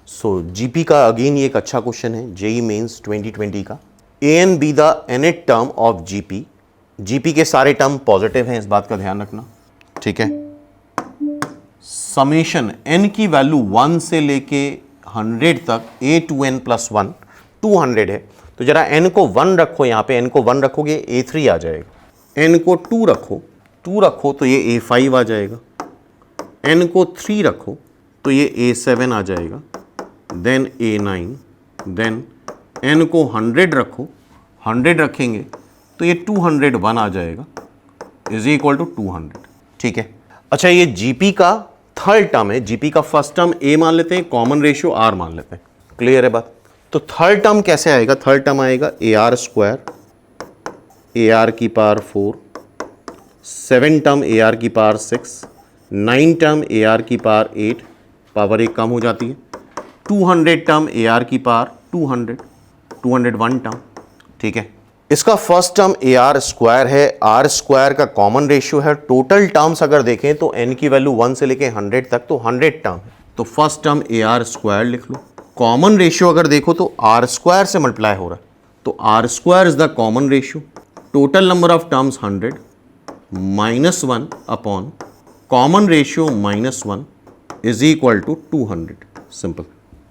सो GP का again ये एक अच्छा क्वेश्चन है, जेई मेंस 2020 का। A n be the nth term of GP. GP के सारे टर्म पॉजिटिव हैं, इस बात का ध्यान रखना, ठीक है। समेशन एन की वैल्यू 1 से लेके 100 तक ए टू एन प्लस 1 200 है। तो जरा n को 1 रखो, यहाँ पे n को 1 रखोगे a3 आ जाएगा, n को 2 रखो तो ये a5 आ जाएगा, n को 3 रखो तो ये a7 आ जाएगा, देन a9, देन n को 100 रखो, 100 रखेंगे तो ये 201 आ जाएगा, इज इक्वल टू 200, ठीक है। अच्छा, ये जीपी का थर्ड टर्म है। जीपी का फर्स्ट टर्म a मान लेते हैं, कॉमन रेशियो r मान लेते हैं, क्लियर है बात। तो थर्ड टर्म कैसे आएगा? थर्ड टर्म आएगा AR स्क्वायर, AR की पावर 4, 7 टर्म AR की पावर 6, 9 टर्म AR की पावर 8, पावर 1 कम हो जाती है, 200 टर्म AR की पावर 201 टर्म, ठीक है। इसका फर्स्ट टर्म AR स्क्वायर है, R स्क्वायर का कॉमन रेशियो है। टोटल टर्म्स अगर देखें तो n की वैल्यू 1 से लेके 100 तक, तो 100 टर्म है। तो फर्स्ट टर्म AR स्क्वायर लिख लो। कॉमन रेशियो अगर देखो तो R स्क्वायर से मल्टीप्लाई हो रहा है, तो R square is the common ratio. Total number of terms 100 minus 1 upon common ratio minus 1 is equal to 200, simple,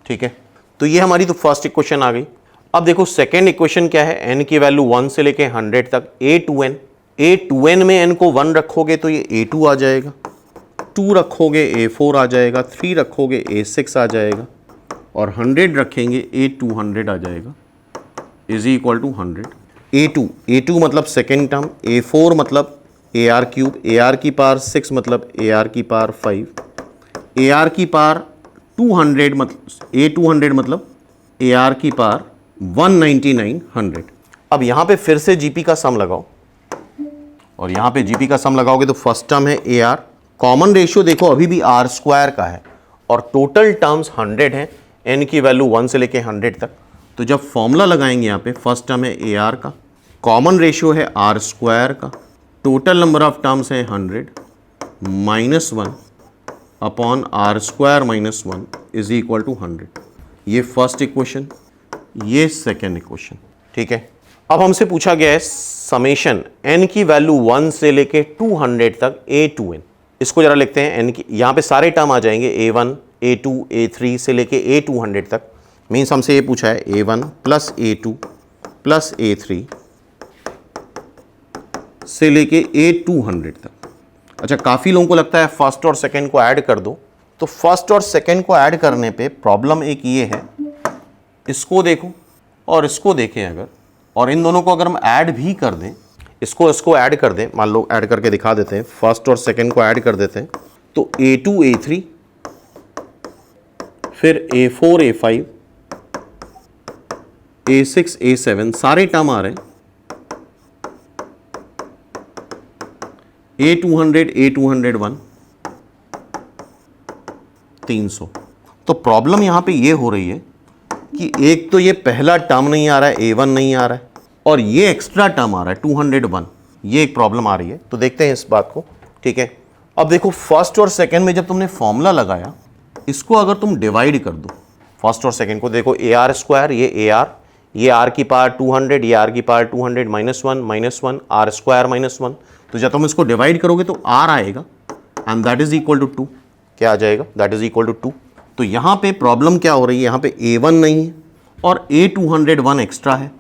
ठीक है। तो ये हमारी तो फर्स्ट इक्वेशन आ गई। अब देखो सेकेंड इक्वेशन क्या है, n की वैल्यू 1 से लेके 100 तक a2n में n को 1 रखोगे तो ये a2 आ जाएगा, 2 रखोगे a4 आ जाएगा, 3 रखोगे a6 आ जाएगा, और 100 रखेंगे a200 आ जाएगा, इज इक्वल टू 100। a2 मतलब सेकेंड टर्म, a4 मतलब AR क्यूब, AR की पावर 6 मतलब AR की पावर 5, AR की पावर 200 मतलब a200 मतलब AR की पावर 199 100। अब यहां पे फिर से जीपी का सम लगाओ, और यहां पे जीपी का सम लगाओगे तो फर्स्ट टर्म है AR, कॉमन रेशियो देखो अभी भी R स्क्वायर का है, और टोटल टर्म्स 100 हैं, n की वैल्यू 1 से लेके 100 तक। तो जब फॉर्मूला लगाएंगे यहाँ पे, फर्स्ट टर्म है AR का, कॉमन रेशियो है R स्क्वायर का, टोटल नंबर ऑफ टर्म्स है 100 minus 1 upon R square minus 1 is equal to 100। ये फर्स्ट इक्वेशन, ये सेकेंड इक्वेशन, ठीक है। अब हमसे पूछा गया है समेशन n की वैल्यू 1 से लेके 200 तक a टू n। इसको जरा लिखते हैं, n की यहाँ पे सारे टर्म आ जाएंगे, a1 a2 a3 से लेके a200 तक। मीन्स हमसे ये पूछा है a1 plus a2 plus a3 से लेके a200 तक। अच्छा, काफ़ी लोगों को लगता है फर्स्ट और सेकेंड को ऐड कर दो, तो फर्स्ट और सेकेंड को ऐड करने पे प्रॉब्लम एक ये है, इसको देखो और इसको देखें अगर, और इन दोनों को अगर हम ऐड भी कर दें, इसको ऐड कर दें, मान लो ऐड करके दिखा देते हैं, फर्स्ट और सेकेंड को ऐड कर देते हैं, तो a2 a3 फिर a4 a5 a6 a7 सारे टर्म आ रहे हैं, a200 a201 300। तो प्रॉब्लम यहां पे ये हो रही है कि एक तो ये पहला टर्म नहीं आ रहा है, a1 नहीं आ रहा है, और ये एक्स्ट्रा टर्म आ रहा है 201, ये एक प्रॉब्लम आ रही है। तो देखते हैं इस बात को, ठीक है। अब देखो फर्स्ट और सेकंड में जब तुमने फॉर्मूला लगाया, इसको अगर तुम डिवाइड कर दो, फर्स्ट और सेकंड को देखो, AR स्क्वायर, ये AR, ये R की पावर 200, ये R की power 200 minus 1 R square minus 1। तो जब तुम इसको डिवाइड करोगे तो R आएगा, and that is equal to 2। क्या आ जाएगा? That is equal to 2। तो यहाँ पे प्रॉब्लम क्या हो रही है, यहाँ पे a1 नहीं है और a201 एक्स्ट्रा है।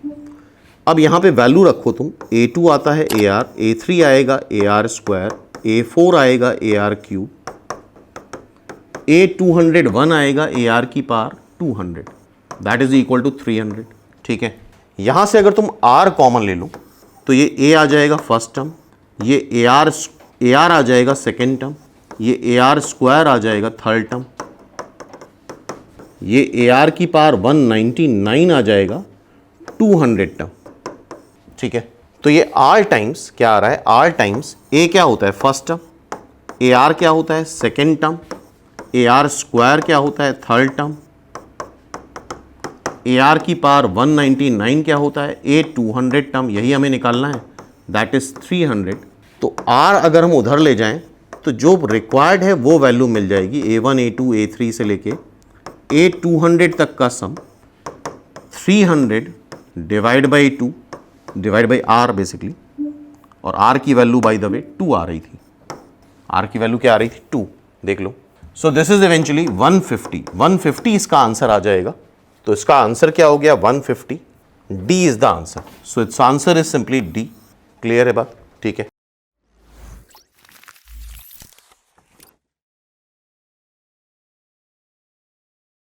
अब यहाँ पे वैल्यू रखो तुम, a2 आता है AR, a3 आएगा AR स्क्वायर, a4 आएगा AR क्यूब, a201 आएगा AR की power 200, that is equal to 300, ठीक है। यहाँ से अगर तुम R कॉमन ले लो तो ये a आ जाएगा फर्स्ट टर्म, ये AR आ जाएगा सेकेंड टर्म, ये AR स्क्वायर आ जाएगा थर्ड टर्म, ये AR की पावर 199 आ जाएगा 200 टर्म, ठीक है। तो ये R टाइम्स क्या आ रहा है, R टाइम्स A क्या होता है फर्स्ट टर्म, AR क्या होता है सेकेंड टर्म, AR स्क्वायर क्या होता है थर्ड टर्म, AR की पावर 199 क्या होता है A200 टर्म, यही हमें निकालना है, दैट इज 300। तो R अगर हम उधर ले जाएं तो जो रिक्वायर्ड है वो वैल्यू मिल जाएगी, A1 A2 A3 से लेके ए 200 तक का sum 300 divide by 2 divide by R basically, और आर की वैल्यू बाय द वे 2 आ रही थी। आर की वैल्यू क्या आ रही थी? 2, देख लो। सो दिस इज इवेंचुअली 150 इसका आंसर आ जाएगा। तो इसका आंसर क्या हो गया? 150। D is the answer. So it's answer is simply D. Clear है बात? ठीक है।